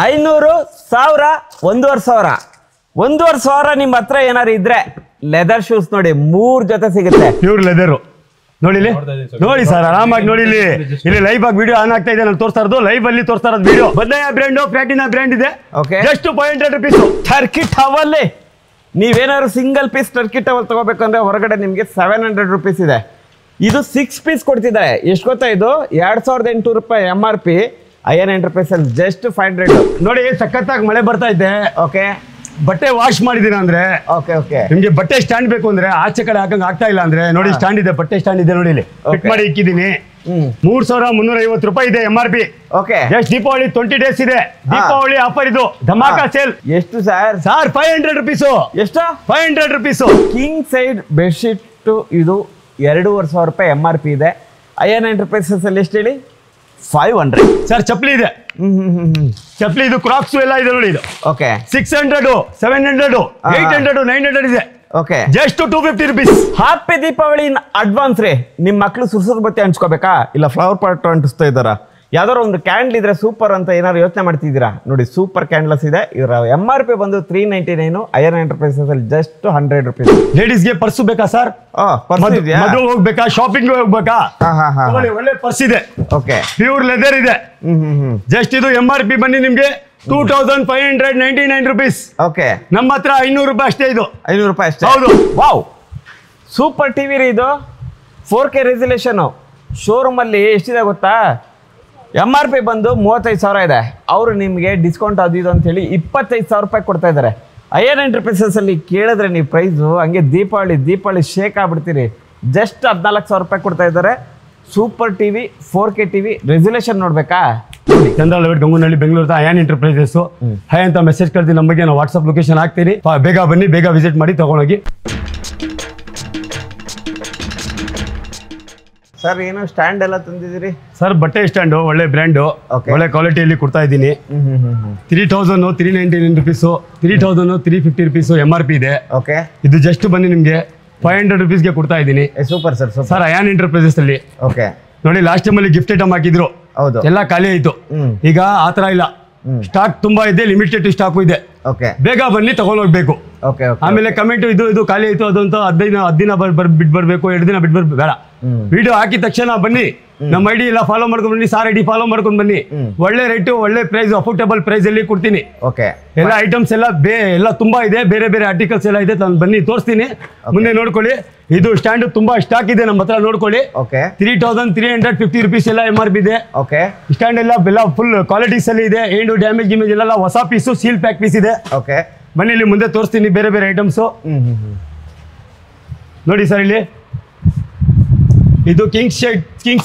500 1000 1,500 1,500 ನಿಮ್ಮ ಹತ್ರ ಏನಾರು ಇದ್ರೆ ಲೆದರ್ ಶೂಸ್ ನೋಡಿ 3 ಜೊತೆ ಸಿಗುತ್ತೆ ಪ್ಯೂರ್ ಲೆದರ್ ನೋಡಿ ನೋಡಿ ಸರ್ ಆರಾಮಾಗಿ ನೋಡಿ ಇಲ್ಲಿ ಲೈವ್ ಆಗಿ ವಿಡಿಯೋ ಆನ್ ಆಗ್ತಾ ಇದೆ ನಾನು ತೋರಿಸ್ತಾ ಇರೋದು ಲೈವ್ ಅಲ್ಲಿ ತೋರಿಸ್ತಾ ಇರೋದು ವಿಡಿಯೋ ಬದಲಾಯ ಬ್ರ್ಯಾಂಡ್ ಪ್ಲಾಟಿನಾ ಬ್ರ್ಯಾಂಡ್ ಇದೆ ಜಸ್ಟ್ 500 ರೂಪೀಸ್ ಟರ್ಕಿ ಟವಲ್ ನೀವೇನಾದ್ರು ಸಿಂಗಲ್ ಪೀಸ್ ಟರ್ಕಿ ಟವಲ್ ತಗೋಬೇಕಂದ್ರೆ ಹೊರಗಡೆ ನಿಮಗೆ 700 ರೂಪೀಸ್ ಇದೆ ಇದು 6 ಪೀಸ್ ಕೊಡ್ತಿದ್ದಾರೆ ಎಷ್ಟು ಗೊತ್ತಾ ಇದು 2800 ರೂಪಾಯಿ MRP IN ಎಂಟರ್ಪ್ರೈಸಸ್ ಜಸ್ಟ್ 500 ನೋಡಿ ಸಖತ್ತಾಗಿ ಮಳೆ ಬರ್ತಾ ಇದೆ ಓಕೆ ಬಟ್ಟೆ ವಾಶ್ ಮಾಡಿದೀನ ಅಂದ್ರೆ ಓಕೆ ಓಕೆ ನಿಮ್ಗೆ ಬಟ್ಟೆ ಸ್ಟ್ಯಾಂಡ್ ಬೇಕು ಅಂದ್ರೆ ಆಚೆ ಕಡೆ ಹಾಕಂಗ್ ಆಗ್ತಾ ಇಲ್ಲ ಅಂದ್ರೆ ನೋಡಿ ಸ್ಟ್ಯಾಂಡ್ ಇದೆ ಬಟ್ಟೆ ಸ್ಟ್ಯಾಂಡ್ ಇದೆ ನೋಡಿ ಇಲ್ಲಿ ಫಿಟ್ ಮಾಡಿ ಇಕ್ಕಿದೀನಿ 3,350 ರೂಪಾಯಿ ಇದೆ MRP okay just Deepavali 20 days ಇದೆ ದೀಪಾವಳಿ ಆಫರ್ ಇದು ಧಮಾಕಾ ಸೇಲ್ ಎಷ್ಟು ಸರ್ 500 ರೂಪೀಸ್ ಎಷ್ಟು 500 ರೂಪೀಸ್ ಕಿಂಗ್ ಸೈಡ್ ಬೆಡ್ಶೀಟ್ ಇದು 2,500 ರೂಪಾಯಿ MRP ಇದೆ IN ಎಂಟರ್ಪ್ರೈಸಸ್ ಅಲ್ಲಿ ಎಷ್ಟು ಹೇಳಿ 500 ಸರ್ ಚಪ್ಪಲಿ ಇದೆ ಚಪ್ಪಲಿ ಇದು ಕ್ರಾಕ್ಸ್ ಎಲ್ಲ ಇದೆ ನೋಡಿ ಇದು ಓಕೆ 600 700 800 900 ಇದೆ okay just 250 rupees happy Deepavali in advance ರೀ ನಿಮ್ಮ ಮಕ್ಳು ಸುರ್ಸುರ್ ಬತ್ತಿ ಹಂಚ್ಕೋಬೇಕಾ ಇಲ್ಲ ಫ್ಲವರ್ ಪಾಟ್ ಅಂಟಿಸ್ತಾ ಇದ್ದಾರಾ ಯಾವ್ದಾರು ಒಂದು ಕ್ಯಾಂಡಲ್ ಇದ್ರೆ ಸೂಪರ್ ಅಂತ ಏನಾದ್ರು ಯೋಚನೆ ಮಾಡ್ತಿದ್ದೀರಾ ನೋಡಿ ಸೂಪರ್ ಕ್ಯಾಂಡಲ್ಸ್ ಇದೆ ಇದರ MRP ಬಂದು 399 IN ಎಂಟರ್ಪ್ರೈಸಸ್ ಅಲ್ಲಿ ಜಸ್ಟ್ 100 ರೂಪೀಸ್ ಲೇಡೀಸ್ಗೆ ಪರ್ಸ್ ಬೇಕಾ ಸರ್ ಮದುವೆ ಹೋಗ್ಬೇಕಾ ಶಾಪಿಂಗ್ ಹೋಗ್ಬೇಕಾ ಒಳ್ಳೆ ಪರ್ಸ್ ಇದೆ ಓಕೆ ಪ್ಯೂರ್ ಲೆದರ್ ಇದೆ ಜಸ್ಟ್ ಇದು MRP ಬನ್ನಿ ನಿಮ್ಗೆ 2,599 ರೂಪೀಸ್ ಓಕೆ ನಮ್ಮ ಹತ್ರ 500 ರೂಪಾಯಿ ಅಷ್ಟೇ ಇದು 500 ರೂಪಾಯಿ ಅಷ್ಟೇ ಹೌದು ವಾವ್ ಸೂಪರ್ ಟಿವಿ ರೀ ಇದು 4K ರೆಸಲ್ಯೂಷನ್ ಶೋರೂಮ್ ಅಲ್ಲಿ ಎಷ್ಟಿದೆ ಗೊತ್ತಾ MRP ಬಂದು 35,000 ಇದೆ ಅವರು ನಿಮಗೆ ಡಿಸ್ಕೌಂಟ್ ಅದು ಇದು ಅಂತ ಹೇಳಿ 25,000 ರೂಪಾಯಿ ಕೊಡ್ತಾ ಇದ್ದಾರೆ IN ಎಂಟರ್ಪ್ರೈಸಸ್ ಅಲ್ಲಿ ಕೇಳಿದ್ರೆ ನೀವು ಪ್ರೈಸು ಹಂಗೆ ದೀಪಾವಳಿ ಶೇಕ್ ಆಗ್ಬಿಡ್ತೀರಿ ಜಸ್ಟ್ 14,000 ರೂಪಾಯಿ ಕೊಡ್ತಾ ಇದ್ದಾರೆ super TV 4K TV resolution ನೋಡ್ಬೇಕಾ Chandra layout Ganganahalli Bengaluru IN enterprises hi ಅಂತ ಮೆಸೇಜ್ ಕಳ್ತೀನಿ ನಮಗೆ ನಾವು ವಾಟ್ಸಪ್ ಲೊಕೇಶನ್ ಹಾಕ್ತೀನಿ ಬೇಗ ಬನ್ನಿ ಬೇಗ ವಿಸಿಟ್ ಮಾಡಿ ತಗೊಂಡೋಗಿ ಸರ್ ಏನು ಸ್ಟ್ಯಾಂಡ್ ಎಲ್ಲ ತಂದಿದ್ದೀರಿ ಸರ್ ಬಟ್ಟೆ ಸ್ಟ್ಯಾಂಡು ಒಳ್ಳೆ ಬ್ರ್ಯಾಂಡು ಒಳ್ಳೆ ಕ್ವಾಲಿಟಿಯಲ್ಲಿ ಕೊಡ್ತಾ ಇದ್ದೀನಿ 3,399 ರೂಪೀಸು 3,350 ರೂಪೀಸು MRP ಇದೆ ಓಕೆ ಇದು ಜಸ್ಟ್ ಬನ್ನಿ ನಿಮಗೆ 500 ರೂಪೀಸ್ಗೆ ಕೊಡ್ತಾ ಇದ್ದೀನಿ super sir sir IN enterprises ಅಲ್ಲಿ ಓಕೆ ನೋಡಿ ಲಾಸ್ಟ್ ಟೈಮ್ ಅಲ್ಲಿ ಗಿಫ್ಟ್ ಐಟಮ್ ಹಾಕಿದ್ರು ಹೌದು ಎಲ್ಲ ಖಾಲಿ ಆಯ್ತು ಈಗ ಆತರ ಇಲ್ಲ ಸ್ಟಾಕ್ ತುಂಬಾ ಇದೆ ಲಿಮಿಟೆಡ್ ಸ್ಟಾಕು ಇದೆ ಓಕೆ ಬೇಗ ಬನ್ನಿ ತಗೊಂಡೋಗ್ಬೇಕು ಓಕೆ ಆಮೇಲೆ ಕಮೆಂಟ್ ಇದು ಖಾಲಿ ಆಯ್ತು ಅದಂತ 10 ದಿನ ಬಿಟ್ಟು ಬರ್ಬೇಕು 2 ದಿನ ಬಿಟ್ಟು ಬರ್ಬೇಕು ಬೇಡ ವಿಡಿಯೋ ಹಾಕಿದ ತಕ್ಷಣ ಬನ್ನಿ ನಮ್ಮ ID ಎಲ್ಲ ಫಾಲೋ ಮಾಡ್ಕೊಂಡು ಬನ್ನಿ ಸಾರ್ ID ಫಾಲೋ ಮಾಡ್ಕೊಂಡು ಬನ್ನಿ ಒಳ್ಳೆ ರೇಟು ಒಳ್ಳೆ ಪ್ರೈಸ್ ಅಫೋರ್ಡಬಲ್ ಪ್ರೈಸ್ ಅಲ್ಲಿ ಕೊಡ್ತೀನಿ ಓಕೆ ಎಲ್ಲ ಐಟಮ್ಸ್ ಎಲ್ಲ ತುಂಬಾ ಇದೆ ಬೇರೆ ಬೇರೆ ಆರ್ಟಿಕಲ್ಸ್ ಎಲ್ಲ ಇದೆ ನಾನು ಬನ್ನಿ ತೋರಿಸ್ತೀನಿ ಮುಂದೆ ನೋಡ್ಕೊಳ್ಳಿ ಇದು ಸ್ಟ್ಯಾಂಡ್ ತುಂಬಾ ಸ್ಟಾಕ್ ಇದೆ ನಮ್ಮ ಹತ್ರ ನೋಡ್ಕೊಳ್ಳಿ 3,350 ರೂಪೀಸ್ ಎಲ್ಲ MRP ಇದೆ ಓಕೆ ಸ್ಟ್ಯಾಂಡ್ ಎಲ್ಲ ಫುಲ್ ಕ್ವಾಲಿಟೀಸ್ ಅಲ್ಲಿ ಇದೆ ಏನು ಡ್ಯಾಮೇಜ್ ಗಿಮೇಜ್ ಎಲ್ಲ ಹೊಸ ಪೀಸು ಸೀಲ್ ಪ್ಯಾಕ್ ಪೀಸ್ ಇದೆ ಓಕೆ ಬನ್ನಿ ಇಲ್ಲಿ ಮುಂದೆ ತೋರಿಸ್ತೀನಿ ಬೇರೆ ಬೇರೆ ಐಟಮ್ಸು ನೋಡಿ ಸರ್ ಇಲ್ಲಿ ಇದು ಕಿಂಗ್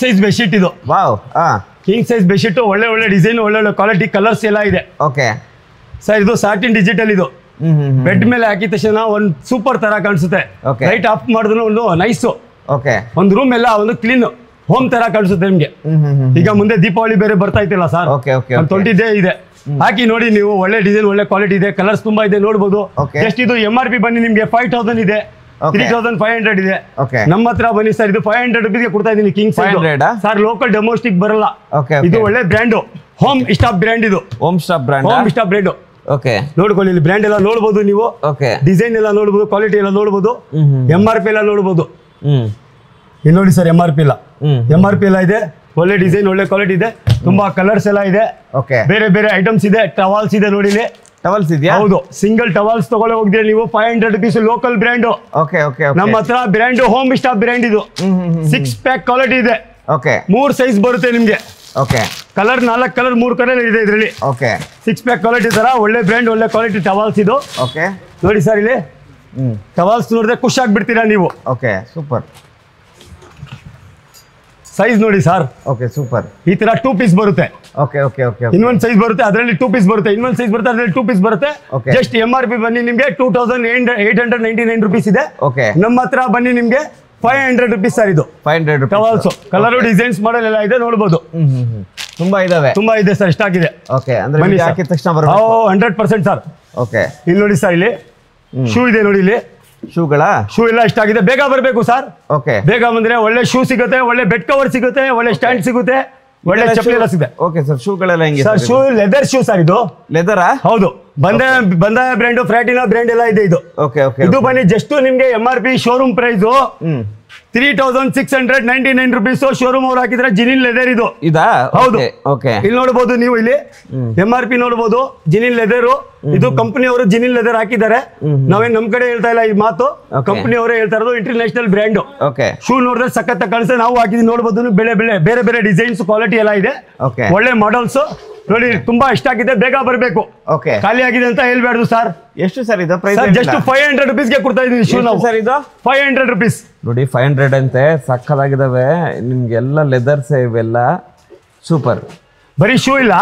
ಸೈಜ್ ಬೆಡ್ಶೀಟ್ ಇದು ವಾವ್ ಕಿಂಗ್ ಸೈಜ್ ಬೆಡ್ಶೀಟ್ ಒಳ್ಳೆ ಡಿಸೈನ್ ಒಳ್ಳೆ ಕ್ವಾಲಿಟಿ ಕಲರ್ಸ್ ಎಲ್ಲ ಇದೆ ಓಕೆ ಸರ್ ಇದು ಸಾಟಿನ್ ಡಿಜಿಟಲ್ ಇದು ಬೆಡ್ ಮೇಲೆ ಹಾಕಿದ ತಕ್ಷಣ ಒಂದು ಸೂಪರ್ ತರ ಕಾಣಿಸುತ್ತೆ ಲೈಟ್ ಆಫ್ ಮಾಡಿದ್ರು ಒಂದು ನೈಸು ಓಕೆ ಒಂದು ರೂಮ್ ಎಲ್ಲ ಒಂದು ಕ್ಲೀನ್ ಹೋಮ್ ತರ ಕಾಣಿಸುತ್ತೆ ನಿಮ್ಗೆ ಈಗ ಮುಂದೆ ದೀಪಾವಳಿ ಬೇರೆ ಬರ್ತಾ ಇತ್ತಿಲ್ಲ ಸರ್ 20 ಡೇ ಇದೆ ಹಾಕಿ ನೋಡಿ ನೀವು ಒಳ್ಳೆ ಡಿಸೈನ್ ಒಳ್ಳೆ ಕ್ವಾಲಿಟಿ ಇದೆ ಕಲರ್ಸ್ ತುಂಬಾ ಇದೆ ನೋಡಬಹುದು ಎಷ್ಟು ಇದು MRP ಬನ್ನಿ ನಿಮ್ಗೆ 5,000 ಇದೆ 3,500 ಇದೆ ನಮ್ಮ ಹತ್ರ ಬನ್ನಿ ಸರ್ ಇದು 500 ರೂಪೀಸ್ಗೆ ಕೊಡ್ತಾ ಇದೀನಿ ಕಿಂಗ್ ಸರ್ ಲೋಕಲ್ ಡೆಮೋಸ್ಟಿಕ್ ಬರಲ್ಲ ಇದು ಒಳ್ಳೆ ಬ್ರ್ಯಾಂಡು ಹೋಮ್ ಸ್ಟಾಪ್ ಬ್ರ್ಯಾಂಡ್ ಇದು ಹೋಮ್ ಸ್ಟಾಪ್ ಬ್ರ್ಯಾಂಡ್ ಓಕೆ ನೋಡ್ಕೊಳ್ಳಿ ಇಲ್ಲಿ ಬ್ರ್ಯಾಂಡ್ ಎಲ್ಲ ನೋಡಬಹುದು ನೀವು ಡಿಸೈನ್ ಎಲ್ಲ ನೋಡಬಹುದು ಕ್ವಾಲಿಟಿ ಎಲ್ಲ ನೋಡಬಹುದು MRP ಎಲ್ಲ ನೋಡಬಹುದು ಇಲ್ಲಿ ನೋಡಿ ಸರ್ MRP ಎಲ್ಲ ಇದೆ ಒಳ್ಳೆ ಡಿಸೈನ್ ಒಳ್ಳೆ ಕ್ವಾಲಿಟಿ ಇದೆ ತುಂಬಾ ಕಲರ್ಸ್ ಎಲ್ಲ ಇದೆ ಬೇರೆ ಬೇರೆ ಐಟಮ್ಸ್ ಇದೆ ಟವಲ್ಸ್ ಇದೆ ನೋಡಿ ಇಲ್ಲಿ ಟವಲ್ಸ್ ಇದೆಯಾ ಹೌದು ಸಿಂಗಲ್ ಟವಲ್ಸ್ ತಗೊಳ್ಳಿ ಹೋಗಿದ್ರೆ ನೀವು 500 ರೂಪೀಸ್ ಲೋಕಲ್ ಬ್ರ್ಯಾಂಡ್ ನಮ್ಮ ಹತ್ರ ಬ್ರ್ಯಾಂಡ್ ಹೋಮ್ ಸ್ಟಾಪ್ ಬ್ರ್ಯಾಂಡ್ ಇದು 6 ಪ್ಯಾಕ್ ಕ್ವಾಲಿಟಿ ಇದೆ 3 ಸೈಜ್ ಬರುತ್ತೆ ನಿಮ್ಗೆ ಕಲರ್ 4 ಕಲರ್ 3 ಕಲರ್ ಇದೆ ಇದರಲ್ಲಿ 6 ಪ್ಯಾಕ್ ಕ್ವಾಲಿಟಿ ತರ ಒಳ್ಳೆ ಬ್ರ್ಯಾಂಡ್ ಒಳ್ಳೆ ಕ್ವಾಲಿಟಿ ಟವಲ್ಸ್ ಇದು ನೋಡಿ ಸರ್ ಇಲ್ಲಿ ಟವಲ್ಸ್ ನೋಡಿದ್ರೆ ಖುಷಿ ಆಗ್ಬಿಡ್ತೀರಾ ನೀವು ಸೂಪರ್ ಸೈಜ್ ನೋಡಿ ಸರ್ ಸೂಪರ್ ಈ ತರ 2 ಪೀಸ್ ಬರುತ್ತೆ ಇನ್ನೊಂದು ಸೈಜ್ ಬರುತ್ತೆ ಅದರಲ್ಲಿ 2 ಪೀಸ್ ಬರುತ್ತೆ ಇನ್ನೊಂದು ಸೈಜ್ ಬರುತ್ತೆ ಅದರಲ್ಲಿ 2 ಪೀಸ್ ಬರುತ್ತೆ ಜಸ್ಟ್ MRP ಬನ್ನಿ ನಿಮ್ಗೆ 2,899 ರೂಪೀಸ್ ಇದೆ ನಮ್ಮ ಹತ್ರ ಬನ್ನಿ ನಿಮ್ಗೆ 500 ರೂಪೀಸ್ ಸರ್ ಇದು 500 ಟವಲ್ಸ್ ಕಲರ್ ಡಿಸೈನ್ಸ್ ಮಾಡಲ್ ಎಲ್ಲ ಇದೆ ನೋಡಬಹುದು ತುಂಬಾ ಇದೆ ಸರ್ ಸ್ಟಾಕ್ ಇದೆ ಬನ್ನಿ ಹಾಕಿದ ತಕ್ಷಣ 100% ಸರ್ ಇಲ್ಲಿ ನೋಡಿ ಸರ್ ಇಲ್ಲಿ ಶೂ ಇದೆ ನೋಡಿ ಇಲ್ಲಿ ಶೂ ಎಲ್ಲ ಇಷ್ಟಾಗಿದೆ ಬೇಗ ಬರಬೇಕು ಸರ್ ಬೇಗ ಬಂದ್ರೆ ಒಳ್ಳೆ ಶೂ ಸಿಗುತ್ತೆ ಒಳ್ಳೆ ಬೆಡ್ ಕವರ್ ಸಿಗುತ್ತೆ ಒಳ್ಳೆ ಸ್ಟ್ಯಾಂಡ್ ಸಿಗುತ್ತೆ ಒಳ್ಳೆ ಚಪ್ಪಲಿ ಎಲ್ಲ ಸಿಗುತ್ತೆ. ಓಕೆ ಸರ್, ಶೂಗಳೆಲ್ಲ ಹೆಂಗೆ sir? Shoe leather shoe sir, ಇದು ಲೆದರಾ? ಹೌದು, ಬಂದಾಯ ಬ್ರ್ಯಾಂಡ್, ಫ್ರಾಟಿನಾ ಬ್ರ್ಯಾಂಡ್ ಎಲ್ಲ ಇದೆ ಇದು. Okay okay. ಇದು ಬನ್ನಿ ಜಸ್ಟ್ ನಿಮ್ಗೆ MRP showroom price 3699 rupees. Showroom ಅವ್ರು ಹಾಕಿದ್ರೆ ಜಿನಿನ್ ಲೆದರ್ ಇದು. ಇದಾ? ಹೌದು. ಓಕೆ. ಇಲ್ಲಿ ನೋಡಬಹುದು ನೀವು, ಇಲ್ಲಿ MRP ನೋಡಬಹುದು, ಜಿನಿನ್ ಲೆದರ್. ಇದು ಕಂಪನಿ ಅವರು ಜಿನಿನ್ ಲೆದರ್ ಹಾಕಿದ್ದಾರೆ. ನಾವೇನ್ ನಮ್ ಕಡೆ ಹೇಳ್ತಾ ಇಲ್ಲ ಈ ಮಾತು, ಕಂಪನಿ ಅವರೇ ಹೇಳ್ತಾ ಇರೋದು. International brand. ಓಕೆ. ಶೂ ನೋಡಿದ್ರೆ ಸಖತ್ ಕಾಣಿಸ್ತದೆ. ನಾವು ಹಾಕಿದ್ವಿ ನೋಡಬಹುದು, ಬೇರೆ ಬೇರೆ ಡಿಸೈನ್ಸ್, ಕ್ವಾಲಿಟಿ ಎಲ್ಲ ಇದೆ. ಒಳ್ಳೆ ಮಾಡಲ್ಸ್ ನೋಡಿ, ತುಂಬಾ ಇಷ್ಟ ಆಗಿದೆ. ಬೇಗ ಬರಬೇಕು, ಖಾಲಿ ಆಗಿದೆ ಅಂತ ಹೇಳ್ಬಾರ್ದು ಸರ್. ಎಷ್ಟು ಸರ್ ಇದು ಪ್ರೈಸ್? ಜಸ್ಟ್ 500 rupees ಗೆ ಕೊಡ್ತಾ ಇದೀವಿ ಶೂ ನಾವು. ಸರ್ ಇದು 500 rupees ನೋಡಿ, 500 ಅಂತೆ. ಸಕ್ಕದಾಗಿದಾವೆ ನಿಮ್ಗೆಲ್ಲ ಲೆದರ್ಸ್ ಇವೆಲ್ಲ ಸೂಪರ್. ಬರೀ ಶೂ ಇಲ್ಲ,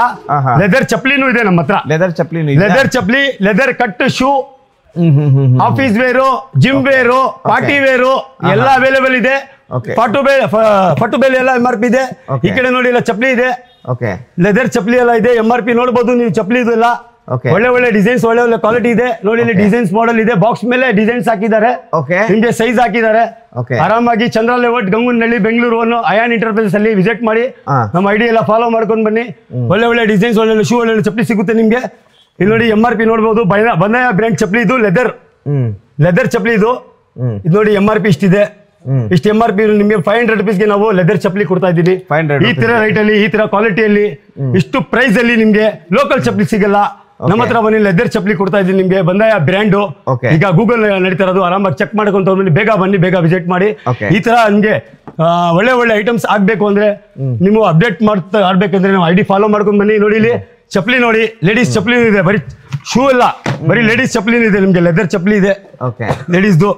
ಲೆದರ್ ಚಪ್ಲಿನೂ ಇದೆ ನಮ್ಮ ಹತ್ರ. Leather chappal, leather chappal, leather cut shoe, office wear, gym wear, party wear ಎಲ್ಲ ಅವೈಲೇಬಲ್ ಇದೆ. ಫಟು ಬೇಲ್ ಎಲ್ಲ MRP ಇದೆ. ಈ ಕಡೆ ನೋಡಿ ಎಲ್ಲ ಚಪ್ಲಿ ಇದೆ. ಲೆದರ್ ಚಪ್ಲಿ ಎಲ್ಲ ಇದೆ. MRP ನೋಡಬಹುದು ನೀವು. ಚಪ್ಲಿ ಇದೆಲ್ಲ ಒಳ್ಳೆ ಒಳ್ಳೆ ಡಿಸೈನ್ಸ್, ಒಳ್ಳೆ ಒಳ್ಳೆ ಕ್ವಾಲಿಟಿ ಇದೆ. ನೋಡಿ ಇಲ್ಲಿ ಡಿಸೈನ್ಸ್ ಮಾಡೆಲ್ ಇದೆ. ಬಾಕ್ಸ್ ಮೇಲೆ ಡಿಸೈನ್ಸ್ ಹಾಕಿದ್ದಾರೆ, ನಿಮ್ಗೆ ಸೈಜ್ ಹಾಕಿದ್ದಾರೆ. ಆರಾಮಾಗಿ ಚಂದ್ರ ಲೇಔಟ್, ಗಂಗನಹಳ್ಳಿ, ಬೆಂಗಳೂರು ಅನ್ನೋ ಅಯಾನ್ ಇಂಟರ್ಪ್ರೈಸಸ್ ಅಲ್ಲಿ ವಿಸಿಟ್ ಮಾಡಿ ನಮ್ಮ ಐಡಿ ಎಲ್ಲ ಫಾಲೋ ಮಾಡ್ಕೊಂಡು ಬನ್ನಿ. ಒಳ್ಳೆ ಒಳ್ಳೆ ಡಿಸೈನ್ಸ್, ಒಳ್ಳೆ ಶೂ, ಒಳ್ಳೆ ಚಪ್ಲಿ ಸಿಗುತ್ತೆ ನಿಮ್ಗೆ. ಇಲ್ಲಿ ನೋಡಿ MRP ನೋಡಬಹುದು. ಬಂದಾಯ ಬ್ರ್ಯಾಂಡ್ ಚಪ್ಲಿ ಇದು. ಲೆದರ್ ಚಪ್ಲಿ ಇದು. ಇದು ನೋಡಿ MRP ಇಷ್ಟಿದೆ. ಇಷ್ಟು MRP ನಿಮ್ಗೆ 500 rupees ಗೆ ನಾವು ಲೆದರ್ ಚಪ್ಲಿ ಕೊಡ್ತಾ ಇದ್ದೀವಿ. ಈ ತರ ರೈಟ್ ಅಲ್ಲಿ, ಈ ತರ ಕ್ವಾಲಿಟಿಯಲ್ಲಿ, ಇಷ್ಟು ಪ್ರೈಸ್ ಅಲ್ಲಿ ನಿಮ್ಗೆ ಲೋಕಲ್ ಚಪ್ಲಿ ಸಿಗಲ್ಲ. ನಮ್ಮ ಹತ್ರ ಬನ್ನಿ, ಲೆದರ್ ಚಪ್ಲಿ ಕೊಡ್ತಾ ಇದ್ದೀನಿ ನಿಮ್ಗೆ. ಬಂದಾಯ ಬ್ರ್ಯಾಂಡ್. ಈಗ ಗೂಗಲ್ ನಡೀತಾ ಇರೋದು, ಆರಾಮಾಗಿ ಚೆಕ್ ಮಾಡ್ಕೊಂತ ಬನ್ನಿ. ಬೇಗ ಬನ್ನಿ, ಬೇಗ ವಿಸಿಟ್ ಮಾಡಿ. ಈ ತರ ನಿಮ್ಗೆ ಒಳ್ಳೆ ಒಳ್ಳೆ ಐಟಮ್ಸ್ ಆಗ್ಬೇಕು ಅಂದ್ರೆ, ನೀವು ಅಪ್ಡೇಟ್ ಆಡ್ಬೇಕಂದ್ರೆ ನಾವು ಐಡಿ ಫಾಲೋ ಮಾಡ್ಕೊಂಡ್ ಬನ್ನಿ. ನೋಡಿ ಇಲ್ಲಿ ಚಪ್ಲಿ ನೋಡಿ, ಲೇಡೀಸ್ ಚಪ್ಲಿ ಇದೆ. ಬರೀ ಶೂ ಇಲ್ಲ, ಬರೀ ಲೇಡೀಸ್ ಚಪ್ಲಿ ಇದೆ ನಿಮ್ಗೆ. ಲೆದರ್ ಚಪ್ಲಿ ಇದೆ ಲೇಡೀಸ್ದು.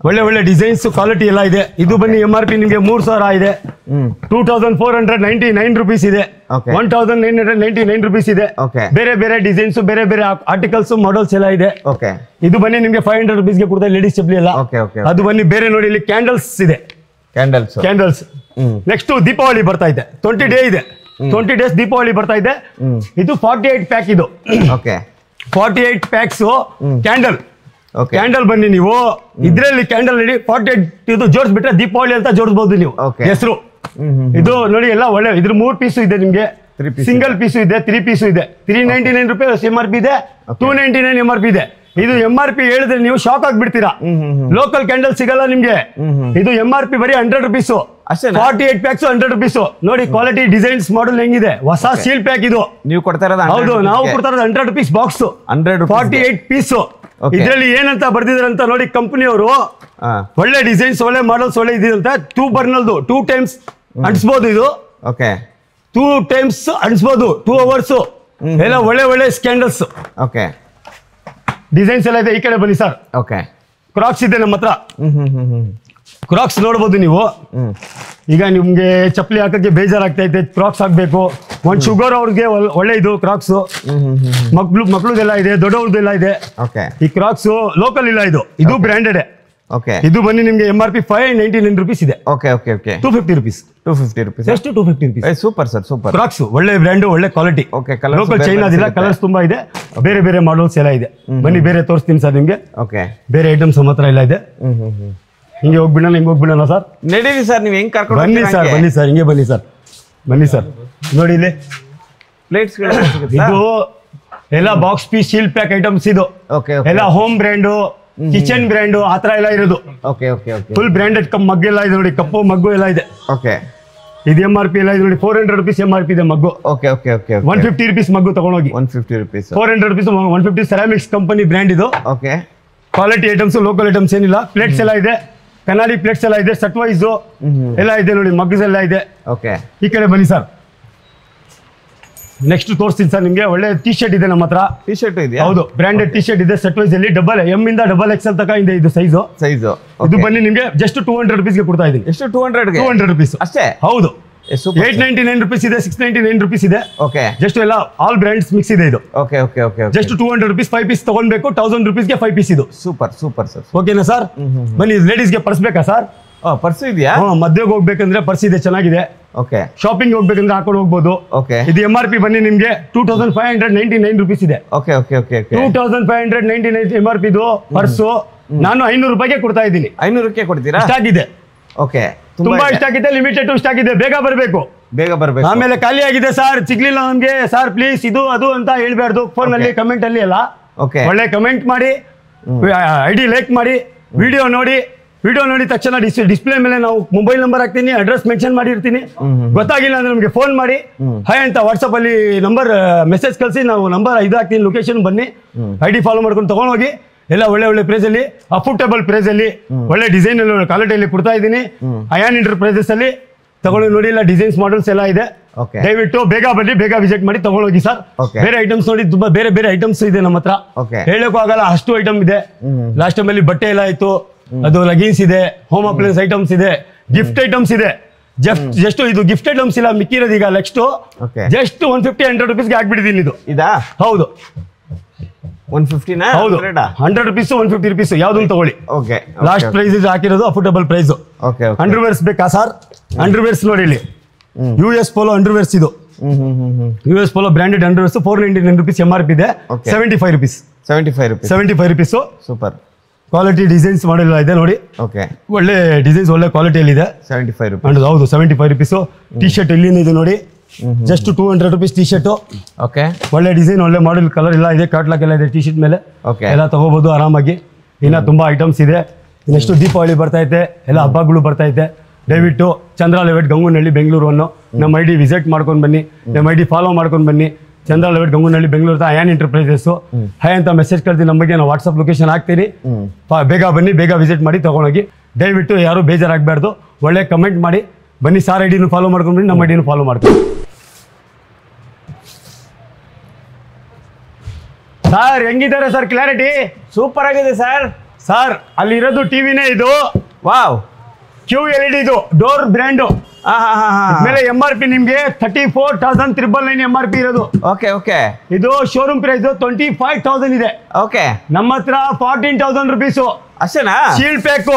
ಒಳ್ಳೆ ಒಳ್ಳೆ ಡಿಸೈನ್ಸ್, ಕ್ವಾಲಿಟಿ ಎಲ್ಲ ಇದೆ. ಇದು ಬನ್ನಿ MRP ನಿಮ್ಗೆ 3000 ಇದೆ. 2499 rupees ಇದೆ. 1999 rupees ಇದೆ. ಬೇರೆ ಬೇರೆ ಡಿಸೈನ್ಸ್, ಬೇರೆ ಬೇರೆ ಆರ್ಟಿಕಲ್ಸ್, ಮಾಡಲ್ಸ್ ಎಲ್ಲ ಇದೆ. ಇದು ಬನ್ನಿ ನಿಮ್ಗೆ 500 rupees ಗೆ ಕೊಡ್ತಾ ಲೇಡೀಸ್ ಚಪ್ಲಿ ಎಲ್ಲ. ಅದು ಬನ್ನಿ. ಬೇರೆ ನೋಡಿ ಇಲ್ಲಿ ಕ್ಯಾಂಡಲ್ಸ್ ಇದೆ. ಕ್ಯಾಂಡಲ್ಸ್ ನೆಕ್ಸ್ಟ್ ದೀಪಾವಳಿ ಬರ್ತಾ ಇದೆ. 20 ಡೇ ಇದೆ. 20 days ದೀಪಾವಳಿ ಬರ್ತಾ ಇದೆ. ಇದು 48 ಪ್ಯಾಕ್. ಇದು 48 ಪ್ಯಾಕ್ಸ್ ಕ್ಯಾಂಡಲ್ ಬನ್ನಿ ನೀವು. ಇದ್ರಲ್ಲಿ ಕ್ಯಾಂಡಲ್ ನೋಡಿ 48 ಇದು ಜೋಡಿಸ್ಬಿಟ್ರೆ ದೀಪಾವಳಿ ಅಂತ ಜೋಡಿಸಬಹುದು ನೀವು ಹೆಸರು. ಇದು ನೋಡಿ ಎಲ್ಲ ಒಳ್ಳೆ. ಇದ್ರ 3 ಪೀಸು ಇದೆ ನಿಮ್ಗೆ. ಸಿಂಗಲ್ ಪೀಸು ಇದೆ, 3 ಪೀಸು ಇದೆ. 399 rupees MRP ಇದೆ, 299 MRP ಇದೆ. ಇದು MRP ಹೇಳಿದ್ರೆ ನೀವು ಶಾಕ್ ಆಗ್ಬಿಡ್ತೀರಾ. ಲೋಕಲ್ ಕ್ಯಾಂಡಲ್ ಸಿಗಲ್ಲ ನಿಮ್ಗೆ. ಇದು MRP ಬರೀ 100 rupees. 48 packs 100 rupees. ನೋಡಿ ಕ್ವಾಲಿಟಿ, ಡಿಸೈನ್ಸ್, ಮಾಡಲ್ ಹೆಂಗಿದೆ. ಹೊಸ ಸೀಲ್ ಪ್ಯಾಕ್ ಇದು ನೀವು ಕೊಡ್ತಾ ಇರೋದು. ಹೌದು, ನಾವು ಕೊಡ್ತಾ ಇರೋದು 100 rupees ಬಾಕ್ಸ್, 48 ಪೀಸು. ಇದರಲ್ಲಿ ಏನಂತ ಬರ್ದಿದ್ರಂತ ನೋಡಿ ಕಂಪನಿಯವರು. ಒಳ್ಳೆ ಡಿಸೈನ್ಸ್, ಒಳ್ಳೆ ಮಾಡಲ್ಸ್, ಒಳ್ಳೆ ಇದಂತ. 2 ಬರ್ನಲ್ದು 2 times ಅಂಟಿಸಬಹುದು. ಇದು 2 times ಅಂಟಿಸಬಹುದು, 2 hours ಎಲ್ಲ. ಒಳ್ಳೆ ಒಳ್ಳೆ ಕ್ಯಾಂಡಲ್ಸ್, ಡಿಸೈನ್ಸ್ ಎಲ್ಲ ಇದೆ. ಈ ಕಡೆ ಬನ್ನಿ ಸರ್. ಕ್ರಾಕ್ಸ್ ಇದೆ ನಮ್ಮ ಹತ್ರ. ಕ್ರಾಕ್ಸ್ ನೋಡ್ಬೋದು ನೀವು. ಈಗ ನಿಮ್ಗೆ ಚಪ್ಪಲಿ ಹಾಕಕ್ಕೆ ಬೇಜಾರಾಗ್ತೈತೆ, ಕ್ರಾಕ್ಸ್ ಹಾಕ್ಬೇಕು. ಒಂದು ಶುಗರ್ ಅವ್ರಿಗೆ ಒಳ್ಳೆ ಇದು ಕ್ರಾಕ್ಸ್. ಮಕ್ಳುದೆಲ್ಲ ಇದೆ, ದೊಡ್ಡವ್ರದ್ದೆಲ್ಲ ಇದೆ. ಈ ಕ್ರಾಕ್ಸ್ ಲೋಕಲ್ ಇಲ್ಲ, ಇದು ಬ್ರ್ಯಾಂಡೆಡ್. ಇದು ಬನ್ನಿ ನಿಮ್ಗೆ MRP 599 rupees ಇದೆ. 250 rupees. ಎಷ್ಟು 250 rupees. Super sir, super. Crocs ಒಳ್ಳೆ ಬ್ರ್ಯಾಂಡ್, ಒಳ್ಳೆ ಕ್ವಾಲಿಟಿ. ಲೋಕಲ್ ಚೈನಾದಿಲ್ಲ, ಕಲರ್ಸ್ ತುಂಬಾ ಇದೆ. ಬೇರೆ ಬೇರೆ ಮಾಡಲ್ಸ್ ಎಲ್ಲ ಇದೆ. ಬನ್ನಿ ಬೇರೆ ತೋರಿಸ್ತೀನಿ ಸರ್ ನಿಮ್ಗೆ. ಬೇರೆ ಐಟಮ್ಸ್ ನಮ್ಮ ಹತ್ರ ಎಲ್ಲ ಇದೆ. ಹಿಂಗೆ ಹೋಗ್ಬಿಡೋಣ, ಹಿಂಗೆ ಹೋಗ್ಬಿಡೋಣ ಸರ್. ನಡೀರಿ ಸರ್, ನೀವು ಹೆಂಗ್ ಕರ್ಕೊಂಡು ಬನ್ನಿ ಸರ್. ಬನ್ನಿ ಸರ್, ಹಿಂಗೆ ಬನ್ನಿ ಸರ್. ಬನ್ನಿ ಸರ್. ನೋಡಿ ಇಲ್ಲಿ ಪ್ಲೇಟ್ಸ್ ಇದು ಎಲ್ಲ box piece Sheel pack items. ಇದು ಎಲ್ಲ ಹೋಮ್ ಬ್ರ್ಯಾಂಡು, ಕಿಚನ್ ಬ್ರ್ಯಾಂಡು, ಆತರ ಎಲ್ಲ ಇರೋದು. ಫುಲ್ ಬ್ರ್ಯಾಂಡೆಡ್ ಮಗ್ ಎಲ್ಲ ಇದೆ ನೋಡಿ. ಕಪ್ಪು ಮಗ್ಗು ಎಲ್ಲ ಇದೆ. ಇದು MRP ಎಲ್ಲ ಇದೆ ನೋಡಿ. 400 rupees MRP ಇದೆ ಮಗ್ಗು. 150 rupees ಮಗ್ಗು ತಗೊಂಡೋಗಿ. 150 rupees. 400 rupees 150. Ceramics company brand ಇದು. ಕ್ವಾಲಿಟಿ ಐಟಮ್ಸ್, ಲೋಕಲ್ ಐಟಮ್ಸ್ ಏನಿಲ್ಲ. ಪ್ಲೇಟ್ಸ್ ಎಲ್ಲ ಇದೆ, ಕನಾಲಿ ಪ್ಲೇಟ್ಸ್ ಎಲ್ಲ ಇದೆ, ಸೆಟ್ ವೈಸ್ ಎಲ್ಲ ಇದೆ ನೋಡಿ. ಮಗ್ಸ್ ಎಲ್ಲ ಇದೆ. ಈ ಕಡೆ ಬನ್ನಿ ಸರ್. ನೆಕ್ಸ್ಟ್ ತೋರಿಸ್ತೀನಿ ಸರ್ ನಿಮ್ಗೆ. ಒಳ್ಳೆ ಟಿ ಶರ್ಟ್ ಇದೆ ನಮ್ಮ ಹತ್ರ. ಟಿ ಶರ್ಟ್ ಇದೆ. ಹೌದು, ಬ್ರಾಂಡೆಡ್ ಟಿ ಶರ್ಟ್ ಇದೆ. ಸೆಟ್ ವೈಸ್ ಅಲ್ಲಿ M ಇಂದ XXL ತನಕ ಇದೆ ಇದು ಸೈಜು. ಇದು ಬನ್ನಿ ನಿಮ್ಗೆ ಜಸ್ಟ್ 200 rupees ಗೆ ಕೊಡ್ತಾ ಇದೀನಿ. ಎಷ್ಟು? 200 rupees ಅಷ್ಟೇ. ಹೌದು. 899 rupees ಇದೆ, 699 rupees ಇದೆ. ಜಸ್ಟ್ ಎಲ್ಲ ಆಲ್ ಬ್ರ್ಯಾಂಡ್ಸ್ ಮಿಕ್ಸ್ ಇದೆ ಇದು. ಜಸ್ಟ್ 200 rupees 5 ಪೀಸ್ ತಗೊಂಡ್ಬೇಕು. 1000 rupees ಗೆ 5 ಪೀಸ್ ಇದು. Super super sir. ಓಕೆನಾ ಸರ್? ಬನ್ನಿ. ಲೇಡೀಸ್ ಗೆ ಪರ್ಸ್ ಬೇಕಾ ಸರ್? ಪರ್ಸ್ ಇದೆಯಾ? ಮದ್ವೆಗೆ ಹೋಗ್ಬೇಕಂದ್ರೆ ಪರ್ಸ್ ಇದೆ, ಚೆನ್ನಾಗಿದೆ. ಶಾಪಿಂಗ್ ಹೋಗ್ಬೇಕಂದ್ರೆ ಹಾಕೊಂಡು ಹೋಗ್ಬೋದು. ಇದು MRP ಬನ್ನಿ ನಿಮ್ಗೆ 2599 rupees ಇದೆ. 2599 MRP ಇದು ಪರ್ಸು. ನಾನು 500 ರೂಪಾಯಿಗೆ ಕೊಡ್ತಾ ಇದ್ದೀನಿ. 500ಕ್ಕೆ ಕೊಡ್ತೀರಾ? ಇಷ್ಟ ಆಗಿದೆ. ತುಂಬಾ ಇಷ್ಟ ಆಗಿದೆ. ಲಿಮಿಟೆಡ್ ಸ್ಟಾಕ್ ಇದೆ. ಬೇಗ ಬರಬೇಕು. ಬೇಗ ಬರ್ಬೇಕು. ಆಮೇಲೆ ಖಾಲಿ ಆಗಿದೆ ಸರ್, ಸಿಗ್ಲಿಲ್ಲ ನಮ್ಗೆ ಸರ್ ಪ್ಲೀಸ್ ಇದು ಅದು ಅಂತ ಹೇಳ್ಬಾರ್ದು ಫೋನ್ ಅಲ್ಲಿ ಕಮೆಂಟ್ ಅಲ್ಲಿ ಎಲ್ಲ. ಒಳ್ಳೆ ಕಮೆಂಟ್ ಮಾಡಿ, ಐಡಿ ಲೈಕ್ ಮಾಡಿ, ವಿಡಿಯೋ ನೋಡಿ ತಕ್ಷಣ ಡಿಸ್ಪ್ಲೇ ಮೇಲೆ ನಾವು ಮೊಬೈಲ್ ನಂಬರ್ ಹಾಕ್ತೀನಿ, ಅಡ್ರೆಸ್ ಮೆನ್ಷನ್ ಮಾಡಿರ್ತೀನಿ. ಗೊತ್ತಾಗಿಲ್ಲ ಅಂದ್ರೆ ನಮಗೆ ಫೋನ್ ಮಾಡಿ ಹಾಯ್ ಅಂತ ವಾಟ್ಸಪ್ ಅಲ್ಲಿ ನಂಬರ್ ಮೆಸೇಜ್ ಕಳಿಸಿ, ನಾವು ನಂಬರ್ ಇದು ಹಾಕ್ತೀನಿ, ಲೊಕೇಶನ್ ಬನ್ನಿ, ಐಡಿ ಫಾಲೋ ಮಾಡ್ಕೊಂಡು ತಗೊಂಡೋಗಿ ಎಲ್ಲ ಒಳ್ಳೆ ಪ್ರೈಸ್ ಅಲ್ಲಿ, ಅಫೋರ್ಡಬಲ್ ಪ್ರೈಸ್ ಅಲ್ಲಿ, ಒಳ್ಳೆ ಡಿಸೈನ್ ಕ್ವಾಲಿಟಿಯಲ್ಲಿ ಕೊಡ್ತಾ ಇದ್ದೀನಿ. ಅಯಾನ್ ಎಂಟರ್ಪ್ರೈಸಸ್ ಅಲ್ಲಿ ತಗೊಂಡು ನೋಡಿ, ಎಲ್ಲ ಡಿಸೈನ್ಸ್ ಮಾಡಲ್ಸ್ ಎಲ್ಲ ಇದೆ. ದಯವಿಟ್ಟು ಬೇಗ ಬನ್ನಿ, ಬೇಗ ವಿಸಿಟ್ ಮಾಡಿ ತಗೊಂಡೋಗಿ ಸರ್. ಬೇರೆ ಐಟಮ್ಸ್ ನೋಡಿ, ತುಂಬಾ ಬೇರೆ ಐಟಮ್ಸ್ ಇದೆ ನಮ್ಮ ಹತ್ರ, ಹೇಳಕ್ಕೂ ಆಗಲ್ಲ ಅಷ್ಟು ಐಟಮ್ ಇದೆ. ಲಾಸ್ಟ್ ಟೈಮ್ ಅಲ್ಲಿ ಬಟ್ಟೆ ಎಲ್ಲ ಆಯ್ತು, ಅದು ಲಗಿನ್ಸ್ ಇದೆ, ಹೋಮ್ ಅಪ್ಲೈನ್ಸ್ ಐಟಮ್ಸ್ ಇದೆ, ಗಿಫ್ಟ್ ಐಟಮ್ಸ್ ಇದೆ. ಜಸ್ಟ್ ಇದು ಗಿಫ್ಟ್ ಐಟಮ್ಸ್ ಇಲ್ಲ, ಮಿಕ್ಕಿರೋದು ಈಗ ನೆಕ್ಸ್ಟ್ ಜಸ್ಟ್ 150-100 rupees ಹಾಕ್ಬಿಟ್ಟಿದ್ದೀನಿ. ಇದು ಇದಾ? ಹೌದು, 150 ಹೌದು, 100 rupees 150 rupees ಯಾವ್ದನ್ನು ತಗೊಳ್ಳಿ. ಲಾಸ್ಟ್ ಪ್ರೈಸ್ ಹಾಕಿರೋದು ಅಫೋರ್ಡಬಲ್ ಪ್ರೈಸ್. ಅಂಡರ್ವೇರ್ಸ್ ಬೇಕಾ ಸರ್? ಅಂಡರ್ವೇರ್ಸ್ ನೋಡಿ ಇಲ್ಲಿ, US Polo ಅಂಡರ್ವೇರ್ಸ್ ಇದು. US Polo branded underwears 499 rupees MRP ಇದೆ. 75 rupees. 75 rupees. Super quality designs ಮಾಡಿಲ್ಲ ಇದೆ ನೋಡಿ. ಒಳ್ಳೆ ಡಿಸೈನ್ಸ್, ಒಳ್ಳೆ ಕ್ವಾಲಿಟಿಯಲ್ಲಿ ಇದೆ. 75 rupees. ಹೌದು, 75 rupees. ಟಿ ಶರ್ಟ್ ಇಲ್ಲಿನ ಇದೆ ನೋಡಿ, ಜಸ್ಟ್ 200 rupees ಟಿ ಶರ್ಟ್. ಒಳ್ಳೆ ಡಿಸೈನ್, ಒಳ್ಳೆ ಮಾಡೆಲ್, ಕಲರ್ ಎಲ್ಲ ಇದೆ, ಕ್ಯಾಟ್ಲಾಗ್ ಎಲ್ಲ ಇದೆ ಟಿ ಶರ್ಟ್ ಮೇಲೆ. ಎಲ್ಲ ತಗೋಬಹುದು ಆರಾಮಾಗಿ. ಇನ್ನ ತುಂಬಾ ಐಟಮ್ಸ್ ಇದೆ. ಇನ್ನೆಷ್ಟು ದೀಪಾವಳಿ ಬರ್ತೈತೆ, ಎಲ್ಲ ಹಬ್ಬಗಳು ಬರ್ತೈತೆ. ದಯವಿಟ್ಟು ಚಂದ್ರ ಲೆವೆಟ್ ಗಂಗುನಹಳ್ಳಿ ಬೆಂಗಳೂರು ನಮ್ಮ ಐಡಿ ವಿಸಿಟ್ ಮಾಡ್ಕೊಂಡು ಬನ್ನಿ, ನಮ್ಮ ಐಡಿ ಫಾಲೋ ಮಾಡ್ಕೊಂಡು ಬನ್ನಿ. Chandra layout Gangunahalli Bengaluru Ayan enterprises. Hi ಅಂತ ಮೆಸೇಜ್ ಕಳ್ತೀನಿ, ನಮಗೆ ನಾವು ವಾಟ್ಸಪ್ ಲೊಕೇಶನ್ ಹಾಕ್ತೀನಿ. ಬೇಗ ಬನ್ನಿ, ಬೇಗ ವಿಸಿಟ್ ಮಾಡಿ ತಗೊಂಡೋಗಿ. ದಯವಿಟ್ಟು ಯಾರು ಬೇಜಾರಾಗಬಾರ್ದು, ಒಳ್ಳೆ ಕಮೆಂಟ್ ಮಾಡಿ ಬನ್ನಿ. ಸಾರ್ ಐಡಿನೂ ಫಾಲೋ ಮಾಡ್ಕೊಂಡು ಬನ್ನಿ, ನಮ್ಮ ಐಡಿನೂ ಫಾಲೋ ಮಾಡ್ತೀವಿ. ಸರ್ ಹೆಂಗಿದ್ದಾರೆ ಸರ್? ಕ್ಲಾರಿಟಿ ಸೂಪರ್ ಆಗಿದೆ ಸರ್. ಸರ್ ಅಲ್ಲಿರೋದು ಟಿವಿನೇ ಇದು. ವಾವ್, QLED ಇದು, ಡೋರ್ ಬ್ರ್ಯಾಂಡು. ಮೇಲೆ MRP ನಿಮ್ಗೆ 34,999 MRP ಇರೋದು. ಇದು ಶೋರೂಮ್ ಪ್ರೈಸ್ 25,000 ಇದೆ. ನಮ್ಮ ಹತ್ರ 14,000 rupees ಅಷ್ಟೇನಾ? Shield pack.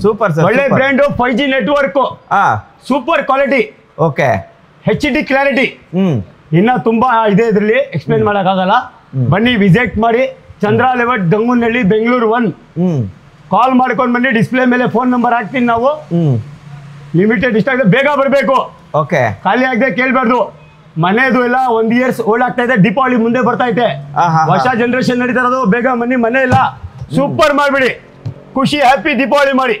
ಸೂಪರ್ ಸರ್, ಒಳ್ಳೆ brand, 5G network, super quality, HD clarity. ಇನ್ನ ತುಂಬಾ ಇದೆ, ಇದ್ರಲ್ಲಿ ಎಕ್ಸ್ಪ್ಲೇನ್ ಮಾಡಕ್ಕಾಗಲ್ಲ. ಬನ್ನಿ ವಿಸಿಟ್ ಮಾಡಿ. ಚಂದ್ರ ಲೆವೆಟ್ ಗಂಗುನಹಳ್ಳಿ ಬೆಂಗಳೂರು 1. ಕಾಲ್ ಮಾಡ್ಕೊಂಡು ಬನ್ನಿ, ಡಿಸ್ಪ್ಲೇ ಮೇಲೆ ಫೋನ್ ನಂಬರ್ ಹಾಕ್ತೀನಿ ನಾವು. ಲಿಮಿಟೆಡ್ ಇಷ್ಟ ಆಗಿದೆ, ಬೇಗ ಬರಬೇಕು. ಖಾಲಿ ಆಗದೆ ಕೇಳ್ಬಾರ್ದು. ಮನೆದು ಎಲ್ಲ 1 years ಓಲ್ಡ್ ಆಗ್ತಾ ಇದೆ, ದೀಪಾವಳಿ ಮುಂದೆ ಬರ್ತಾ ಇದೆ, ಹೊಸ ಜನರೇಷನ್ ನಡೀತಾ ಇರೋದು. ಬೇಗ ಬನ್ನಿ, ಮನೆ ಇಲ್ಲ ಸೂಪರ್ ಮಾಡ್ಬಿಡಿ, ಖುಷಿ ಹ್ಯಾಪಿ ದೀಪಾವಳಿ ಮಾಡಿ.